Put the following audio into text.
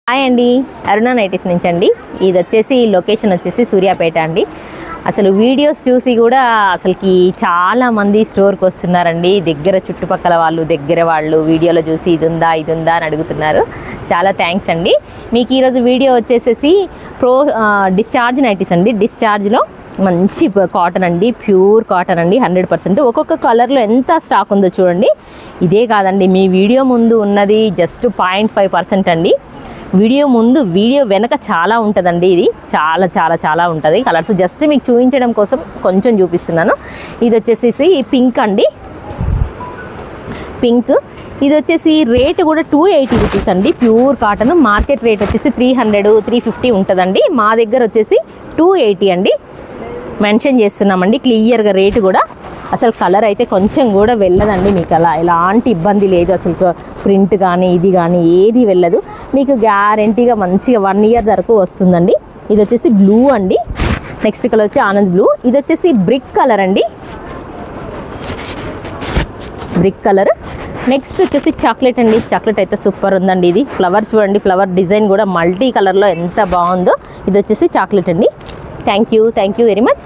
Hi అండి, అరుణ nighties నుంచి అండి. ఇది వచ్చేసి లొకేషన్ వచ్చేసి సూర్యాపేట అండి. అసలు వీడియోస్ చూసి కూడా అసలుకి చాలామంది స్టోర్కి వస్తున్నారండి. దగ్గర చుట్టుపక్కల వాళ్ళు వీడియోలో చూసి ఇది ఉందా అని అడుగుతున్నారు. చాలా థ్యాంక్స్ అండి. మీకు ఈరోజు వీడియో వచ్చేసేసి డిశ్చార్జ్ నైటీస్ అండి. డిశ్చార్జ్లో మంచి కాటన్ అండి, ప్యూర్ కాటన్ అండి, 100%. ఒక్కొక్క కలర్లో ఎంత స్టాక్ ఉందో చూడండి. ఇదే కాదండి, మీ వీడియో ముందు ఉన్నది జస్ట్ 0.5% అండి. వీడియో వెనక చాలా ఉంటుందండి. ఇది చాలా ఉంటుంది కలర్స్. జస్ట్ మీకు చూపించడం కోసం కొంచెం చూపిస్తున్నాను. ఇది వచ్చేసి పింక్ అండి, పింక్. ఇది వచ్చేసి రేట్ కూడా 280 రూపీస్ అండి. Pure cotton. మార్కెట్ రేట్ వచ్చేసి 300-350 ఉంటుందండి. మా దగ్గర వచ్చేసి 280 అండి మెన్షన్ చేస్తున్నామండి. క్లియర్గా రేటు కూడా. అసలు కలర్ అయితే కొంచెం కూడా వెళ్ళదండి. మీకు అలా ఎలాంటి ఇబ్బంది లేదు. అసలు ప్రింట్ కానీ ఇది కానీ ఏది వెళ్ళదు. మీకు గ్యారంటీగా మంచిగా 1 ఇయర్ వరకు వస్తుందండి. ఇది వచ్చేసి బ్లూ అండి. నెక్స్ట్ కలర్ వచ్చి ఆనంద్ బ్లూ. ఇది వచ్చేసి బ్రిక్ కలర్ అండి, బ్రిక్ కలర్. నెక్స్ట్ వచ్చేసి చాక్లెట్ అండి. చాక్లెట్ అయితే సూపర్ ఉందండి. ఇది ఫ్లవర్ చూడండి, ఫ్లవర్ డిజైన్ కూడా మల్టీ కలర్లో ఎంత బాగుందో. ఇది వచ్చేసి చాక్లెట్ అండి. Thank you very much.